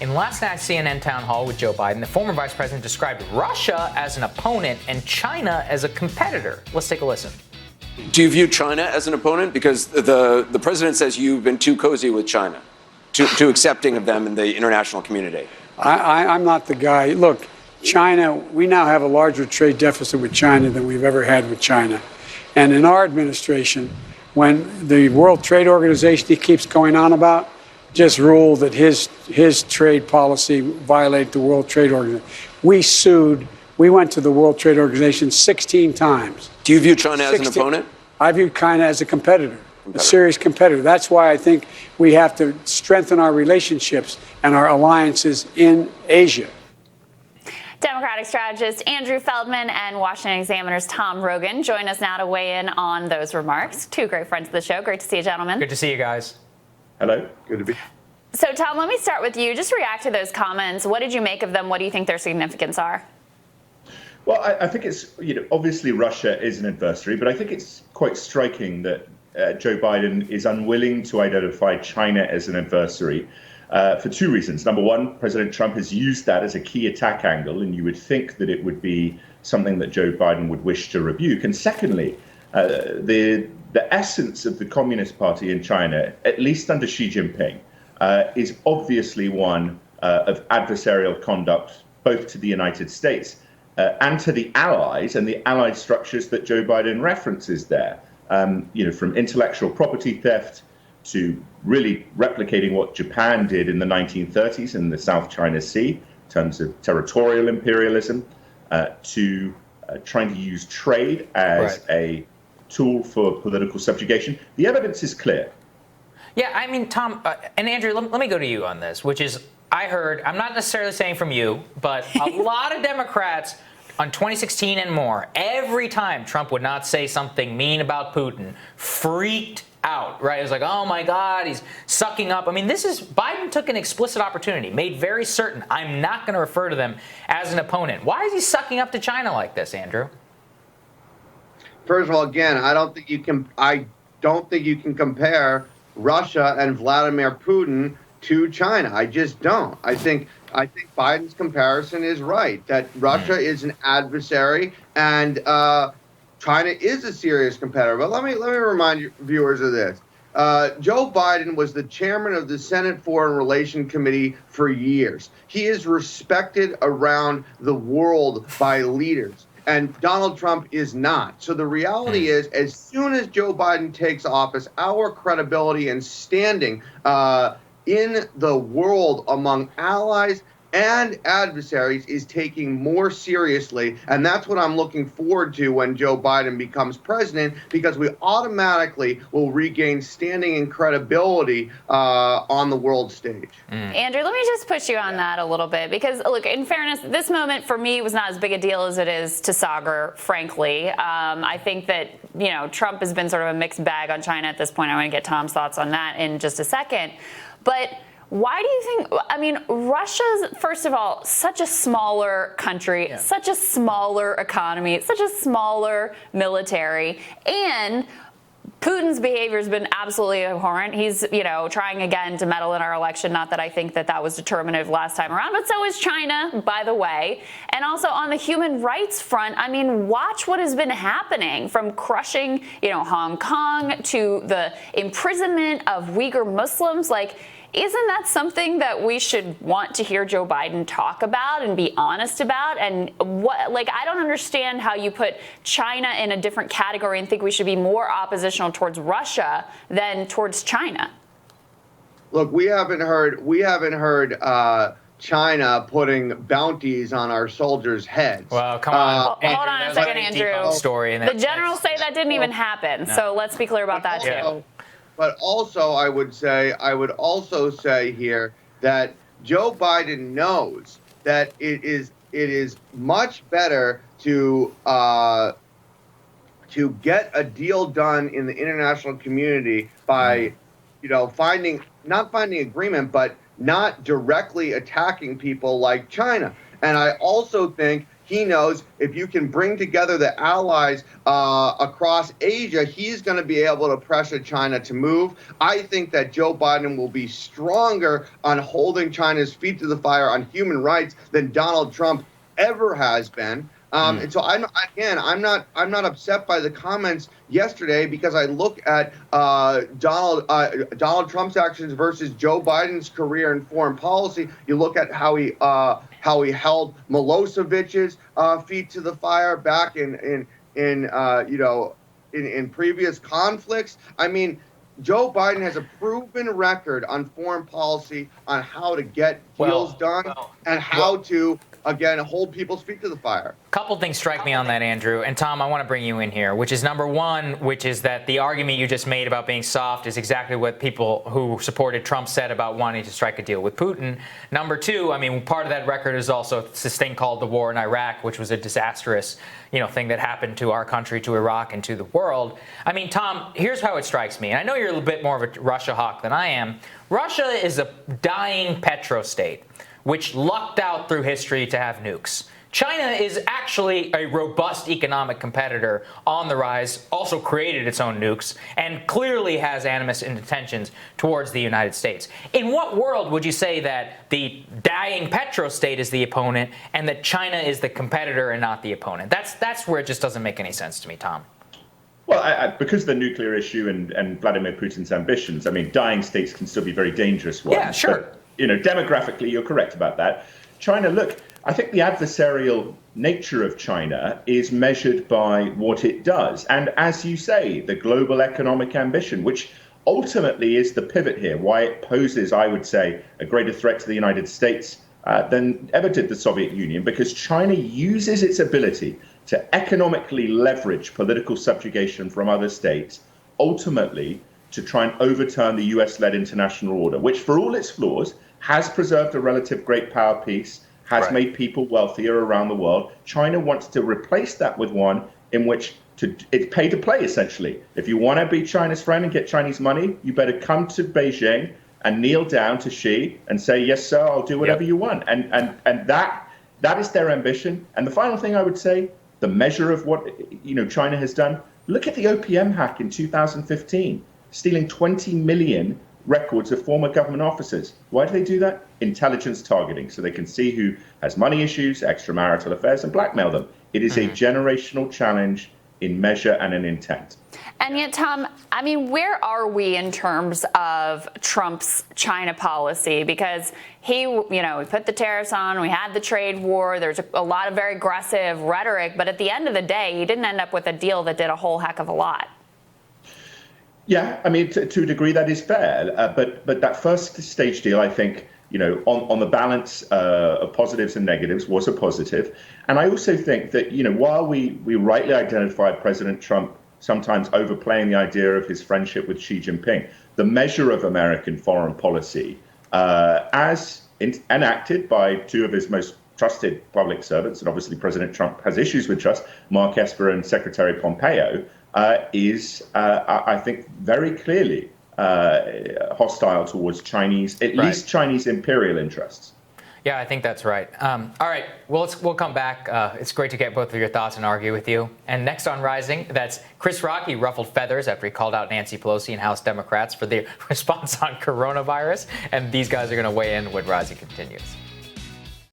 In last night's CNN town hall with Joe Biden, the former vice president described Russia as an opponent and China as a competitor. Let's take a listen. Do you view China as an opponent? Because the president says you've been too cozy with China, too accepting of them in the international community. I'm not the guy. Look, China, we now have a larger trade deficit with China than we've ever had with China. And in our administration, when the World Trade Organization he keeps going on about just ruled that his trade policy violated the World Trade Organization. We went to the World Trade Organization 16 times. Do you view China as an opponent? I view China as a competitor, a serious competitor. That's why I think we have to strengthen our relationships and our alliances in Asia. Democratic strategist Andrew Feldman and Washington Examiner's Tom Rogan join us now to weigh in on those remarks. Two great friends of the show. Great to see you, gentlemen. Good to see you guys. Hello. Good to be. So, Tom, let me start with you. Just react to those comments. What did you make of them? What do you think their significance are? Well, I think it's, obviously Russia is an adversary, but I think it's quite striking that Joe Biden is unwilling to identify China as an adversary for two reasons. Number one, President Trump has used that as a key attack angle, and you would think that it would be something that Joe Biden would wish to rebuke. And secondly, the essence of the Communist Party in China, at least under Xi Jinping, is obviously one of adversarial conduct, both to the United States and to the allies and the allied structures that Joe Biden references there. From intellectual property theft to really replicating what Japan did in the 1930s in the South China Sea in terms of territorial imperialism, to trying to use trade as a tool for political subjugation. The evidence is clear. Yeah, I mean, Tom, and Andrew, let me go to you on this, which is, I heard, I'm not necessarily saying from you, but a lot of Democrats on 2016 and more, every time Trump would not say something mean about Putin, freaked out, right? It was like, oh my God, he's sucking up. I mean, Biden took an explicit opportunity, made very certain, I'm not going to refer to them as an opponent. Why is he sucking up to China like this, Andrew? First of all, again, I don't think you can compare Russia and Vladimir Putin to China. I just don't. I think Biden's comparison is right, that Russia is an adversary and China is a serious competitor. But let me remind you, viewers of this. Joe Biden was the chairman of the Senate Foreign Relations Committee for years. He is respected around the world by leaders. And Donald Trump is not. So the reality is, as soon as Joe Biden takes office, our credibility and standing in the world among allies and adversaries is taking more seriously. And that's what I'm looking forward to when Joe Biden becomes president, because we automatically will regain standing and credibility on the world stage. Andrew, let me just push you on that a little bit, because, look, in fairness, this moment for me was not as big a deal as it is to Sagar, frankly. I think that, Trump has been sort of a mixed bag on China at this point. I want to get Tom's thoughts on that in just a second. But why do you think, Russia's, first of all, such a smaller country, such a smaller economy, such a smaller military, and Putin's behavior has been absolutely abhorrent. He's, trying again to meddle in our election. Not that I think that was determinative last time around, but so is China, by the way. And also on the human rights front, watch what has been happening, from crushing, Hong Kong to the imprisonment of Uyghur Muslims. Isn't that something that we should want to hear Joe Biden talk about and be honest about? And I don't understand how you put China in a different category and think we should be more oppositional towards Russia than towards China. Look, we haven't heard China putting bounties on our soldiers' heads. Well, come on. Hold on a second, Andrew. Story, the generals say that didn't even happen. No. So let's be clear about that too. But also, I would also say here that Joe Biden knows that it is much better to get a deal done in the international community by, not finding agreement, but not directly attacking people like China. And I also think he knows if you can bring together the allies across Asia, he's going to be able to pressure China to move. I think that Joe Biden will be stronger on holding China's feet to the fire on human rights than Donald Trump ever has been. And so I'm not upset by the comments yesterday, because I look at Donald Trump's actions versus Joe Biden's career in foreign policy. You look at how he held Milosevic's feet to the fire back in previous conflicts. I mean, Joe Biden has a proven record on foreign policy on how to get deals done and how to, again, hold people's feet to the fire. A couple things strike me on that, Andrew. And Tom, I want to bring you in here, which is number one, which is that the argument you just made about being soft is exactly what people who supported Trump said about wanting to strike a deal with Putin. Number two, I mean, part of that record is also this thing called the war in Iraq, which was a disastrous, thing that happened to our country, to Iraq, and to the world. I mean, Tom, here's how it strikes me. And I know you're a little bit more of a Russia hawk than I am. Russia is a dying petrostate, which lucked out through history to have nukes. China is actually a robust economic competitor on the rise, also created its own nukes, and clearly has animus and intentions towards the United States. In what world would you say that the dying petrostate is the opponent and that China is the competitor and not the opponent? That's where it just doesn't make any sense to me, Tom. Well, because of the nuclear issue and Vladimir Putin's ambitions, I mean, dying states can still be very dangerous ones. Yeah, sure. But, demographically, you're correct about that. China, look, I think the adversarial nature of China is measured by what it does. And as you say, the global economic ambition, which ultimately is the pivot here, why it poses, I would say, a greater threat to the United States than ever did the Soviet Union, because China uses its ability to economically leverage political subjugation from other states, ultimately to try and overturn the US-led international order, which, for all its flaws, has preserved a relative great power peace, has made people wealthier around the world. China wants to replace that with one in which it's pay to play, essentially. If you want to be China's friend and get Chinese money, you better come to Beijing and kneel down to Xi and say, yes, sir, I'll do whatever you want. And that is their ambition. And the final thing I would say, the measure of what China has done, look at the OPM hack in 2015, stealing 20 million records of former government officers. Why do they do that? Intelligence targeting, so they can see who has money issues, extramarital affairs, and blackmail them. It is a generational challenge in measure and in intent. And yet, Tom, I mean, where are we in terms of Trump's China policy? Because he put the tariffs on, we had the trade war, there's a lot of very aggressive rhetoric, but at the end of the day, he didn't end up with a deal that did a whole heck of a lot. Yeah, I mean, to a degree, that is fair. But that first stage deal, I think, on the balance of positives and negatives, was a positive. And I also think that, while we rightly identify President Trump sometimes overplaying the idea of his friendship with Xi Jinping, the measure of American foreign policy, as enacted by two of his most trusted public servants, and obviously President Trump has issues with trust, Mark Esper and Secretary Pompeo, is, I think, very clearly hostile towards Chinese, at least Chinese imperial interests. Yeah, I think that's right. All right, we'll come back. It's great to get both of your thoughts and argue with you. And next on Rising, that's Chris Rock. He ruffled feathers after he called out Nancy Pelosi and House Democrats for their response on coronavirus. And these guys are going to weigh in when Rising continues.